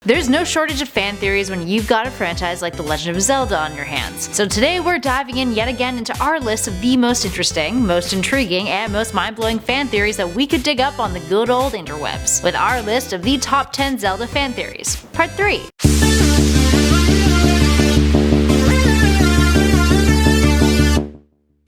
There's no shortage of fan theories when you've got a franchise like The Legend of Zelda on your hands. So today we're diving in yet again into our list of the most interesting, most intriguing, and most mind-blowing fan theories that we could dig up on the good old interwebs, with our list of the top 10 Zelda fan theories. Part 3.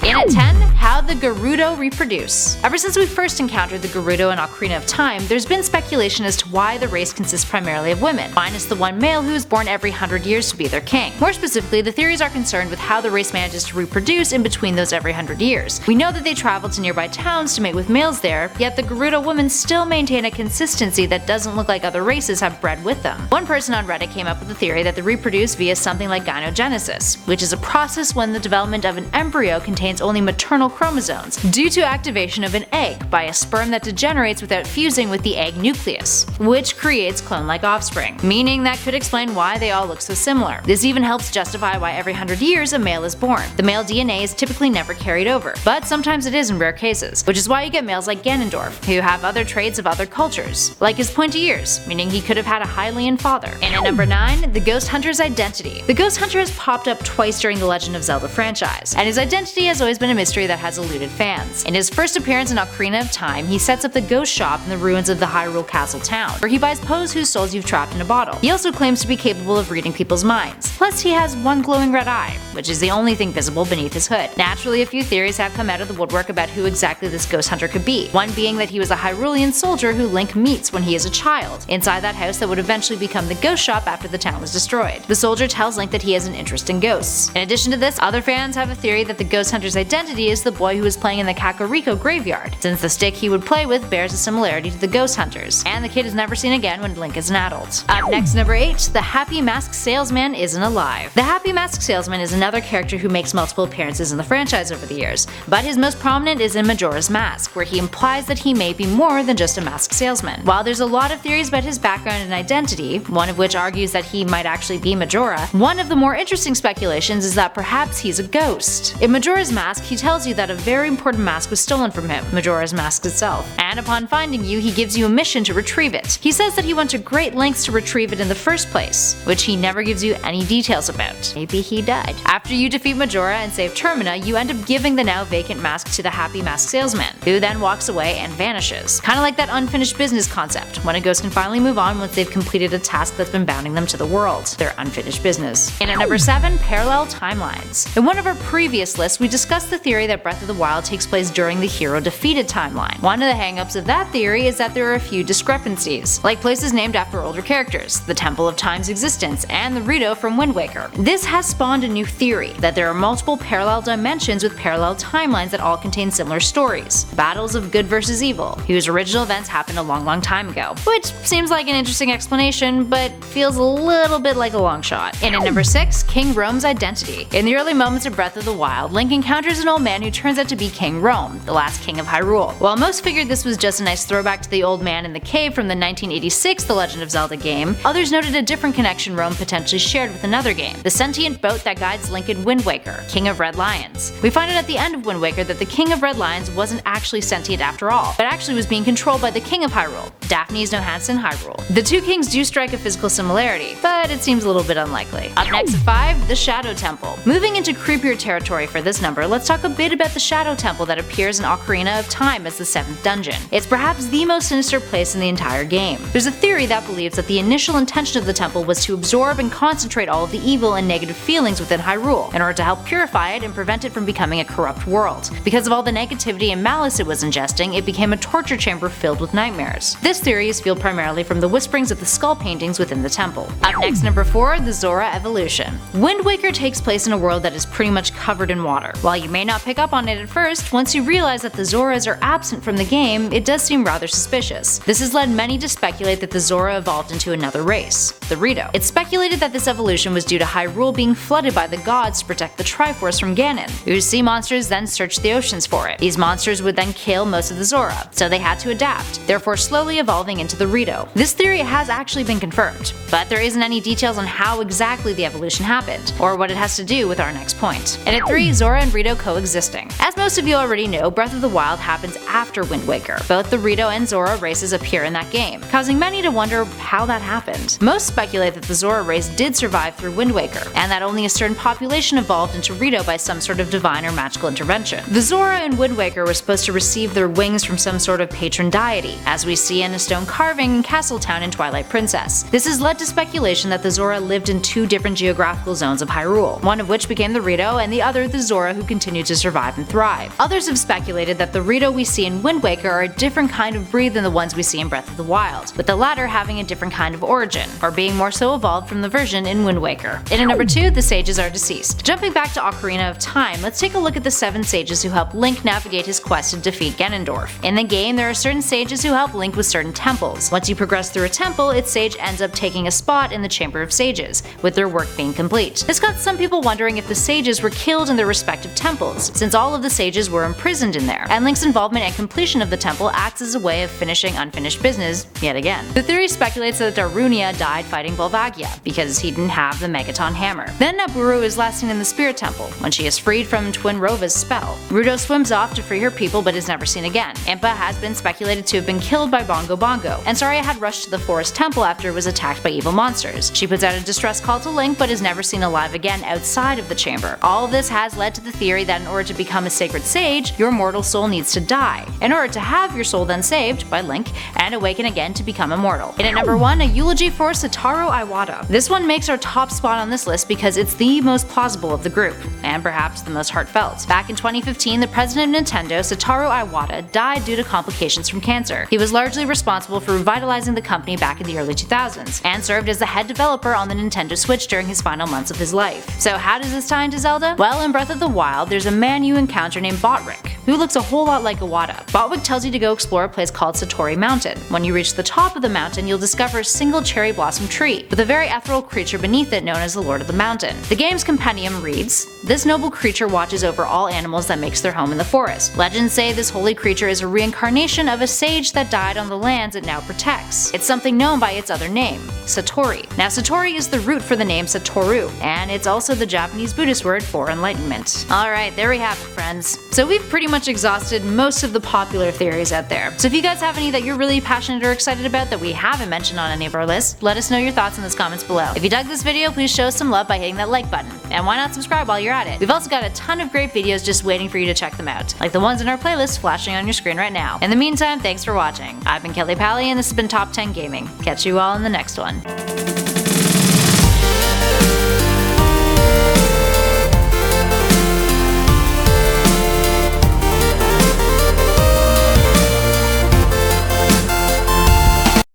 In at 10, how the Gerudo reproduce. Ever since we first encountered the Gerudo in Ocarina of Time, there's been speculation as to why the race consists primarily of women, minus the one male who is born every 100 years to be their king. More specifically, the theories are concerned with how the race manages to reproduce in between those every 100 years. We know that they travel to nearby towns to mate with males there, yet the Gerudo women still maintain a consistency that doesn't look like other races have bred with them. One person on Reddit came up with the theory that they reproduce via something like gynogenesis, which is a process when the development of an embryo contains only maternal chromosomes, due to activation of an egg by a sperm that degenerates without fusing with the egg nucleus, which creates clone-like offspring, meaning that could explain why they all look so similar. This even helps justify why every 100 years a male is born. The male DNA is typically never carried over, but sometimes it is in rare cases, which is why you get males like Ganondorf, who have other traits of other cultures, like his pointy ears, meaning he could have had a Hylian father. And at number 9, the Ghost Hunter's identity. The Ghost Hunter has popped up twice during the Legend of Zelda franchise, and his identity has always been a mystery that has eluded fans. In his first appearance in Ocarina of Time, he sets up the Ghost Shop in the ruins of the Hyrule Castle town, where he buys Poes whose souls you've trapped in a bottle. He also claims to be capable of reading people's minds. Plus, he has one glowing red eye, which is the only thing visible beneath his hood. Naturally, a few theories have come out of the woodwork about who exactly this Ghost Hunter could be, one being that he was a Hyrulean soldier who Link meets when he is a child, inside that house that would eventually become the Ghost Shop after the town was destroyed. The soldier tells Link that he has an interest in ghosts. In addition to this, other fans have a theory that the Ghost Hunter's identity is the boy who was playing in the Kakariko graveyard, since the stick he would play with bears a similarity to the Ghost Hunters, and the kid is never seen again when Link is an adult. Up next, number 8, the Happy Mask Salesman isn't alive. The Happy Mask Salesman is another character who makes multiple appearances in the franchise over the years, but his most prominent is in Majora's Mask, where he implies that he may be more than just a masked salesman. While there's a lot of theories about his background and identity, one of which argues that he might actually be Majora, one of the more interesting speculations is that perhaps he's a ghost. In Majora's Mask, he tells you that a very important mask was stolen from him, Majora's Mask itself, and upon finding you, he gives you a mission to retrieve it. He says that he went to great lengths to retrieve it in the first place, which he never gives you any details about. Maybe he died. After you defeat Majora and save Termina, you end up giving the now vacant mask to the Happy Mask Salesman, who then walks away and vanishes. Kinda like that unfinished business concept, when a ghost can finally move on once they've completed a task that's been bounding them to the world, their unfinished business. And at number 7, parallel timelines. In one of our previous lists, we discussed the theory that Breath of the Wild takes place during the hero defeated timeline. One of the hangups of that theory is that there are a few discrepancies, like places named after older characters, the Temple of Time's existence, and the Rito from Wind Waker. This has spawned a new theory, that there are multiple parallel dimensions with parallel timelines that all contain similar stories, battles of good versus evil, whose original events happened a long time ago, which seems like an interesting explanation, but feels a little bit like a long shot. And at number 6, King Rhoam's identity. In the early moments of Breath of the Wild, Link encounters an old man who turns out to be King Rhoam, the last king of Hyrule. While most figured this was just a nice throwback to the old man in the cave from the 1986 The Legend of Zelda game, others noted a different connection Rhoam potentially shared with another game, the sentient boat that guides Link in Wind Waker, King of Red Lions. We find out at the end of Wind Waker that the King of Red Lions wasn't actually sentient after all, but actually was being controlled by the King of Hyrule, Daphne's Nohansen Hyrule. The two kings do strike a physical similarity, but it seems a little bit unlikely. Up next at 5, the Shadow Temple. Moving into creepier territory for this number, let's talk a bit about the Shadow Temple that appears in Ocarina of Time as the 7th dungeon. It's perhaps the most sinister place in the entire game. There's a theory that believes that the initial intention of the temple was to absorb and concentrate all of the evil and negative feelings within Hyrule, in order to help purify it and prevent it from becoming a corrupt world. Because of all the negativity and malice it was ingesting, it became a torture chamber filled with nightmares. This theory is fueled primarily from the whisperings of the skull paintings within the temple. Up next, number 4, the Zora evolution. Wind Waker takes place in a world that is pretty much covered in water. While you may not pick up on it at first, once you realize that the Zoras are absent from the game, it does seem rather suspicious. This has led many to speculate that the Zora evolved into another race, the Rito. It's speculated that this evolution was due to Hyrule being flooded by the gods to protect the Triforce from Ganon, whose sea monsters then searched the oceans for it. These monsters would then kill most of the Zora, so they had to adapt, therefore slowly evolving into the Rito. This theory has actually been confirmed, but there isn't any details on how exactly the evolution happened, or what it has to do with our next point. And at 3, Zora and Rito coexisting. interesting. As most of you already know, Breath of the Wild happens after Wind Waker. Both the Rito and Zora races appear in that game, causing many to wonder how that happened. Most speculate that the Zora race did survive through Wind Waker, and that only a certain population evolved into Rito by some sort of divine or magical intervention. The Zora in Wind Waker were supposed to receive their wings from some sort of patron deity, as we see in a stone carving in Castletown in Twilight Princess. This has led to speculation that the Zora lived in two different geographical zones of Hyrule, one of which became the Rito and the other the Zora who continued to survive and thrive. Others have speculated that the Rito we see in Wind Waker are a different kind of breed than the ones we see in Breath of the Wild, with the latter having a different kind of origin, or being more so evolved from the version in Wind Waker. And at number 2, the sages are deceased. Jumping back to Ocarina of Time, let's take a look at the 7 sages who help Link navigate his quest to defeat Ganondorf. In the game, there are certain sages who help Link with certain temples. Once you progress through a temple, its sage ends up taking a spot in the Chamber of Sages, with their work being complete. This got some people wondering if the sages were killed in their respective temples, since all of the sages were imprisoned in there, and Link's involvement and completion of the temple acts as a way of finishing unfinished business yet again. The theory speculates that Darunia died fighting Volvagia, because he didn't have the Megaton hammer. Then Nabooru is last seen in the Spirit Temple, when she is freed from Twinrova's spell. Ruto swims off to free her people but is never seen again. Impa has been speculated to have been killed by Bongo Bongo, and Saria had rushed to the Forest Temple after it was attacked by evil monsters. She puts out a distress call to Link but is never seen alive again outside of the chamber. All of this has led to the theory that in order to become a sacred sage, your mortal soul needs to die, in order to have your soul then saved by Link and awaken again to become immortal. And at number 1, a eulogy for Satoru Iwata. This one makes our top spot on this list because it's the most plausible of the group, and perhaps the most heartfelt. Back in 2015, the president of Nintendo, Satoru Iwata, died due to complications from cancer. He was largely responsible for revitalizing the company back in the early 2000s, and served as the head developer on the Nintendo Switch during his final months of his life. So how does this tie into Zelda? Well, in Breath of the Wild, there's a man you encounter named Botrick, who looks a whole lot like Iwata. Botwick tells you to go explore a place called Satori Mountain. When you reach the top of the mountain, you'll discover a single cherry blossom tree, with a very ethereal creature beneath it known as the Lord of the Mountain. The game's compendium reads, "This noble creature watches over all animals that makes their home in the forest. Legends say this holy creature is a reincarnation of a sage that died on the lands it now protects. It's something known by its other name, Satori." Now Satori is the root for the name Satoru, and it's also the Japanese Buddhist word for enlightenment. Alright, there we have it, friends. So we've pretty much exhausted most of the popular theories out there. So if you guys have any that you're really passionate or excited about that we haven't mentioned on any of our lists, let us know your thoughts in the comments below. If you dug this video, please show us some love by hitting that like button. And why not subscribe while you're at it? We've also got a ton of great videos just waiting for you to check them out, like the ones in our playlist flashing on your screen right now. In the meantime, thanks for watching. I've been Kelly Pally and this has been Top 10 Gaming. Catch you all in the next one.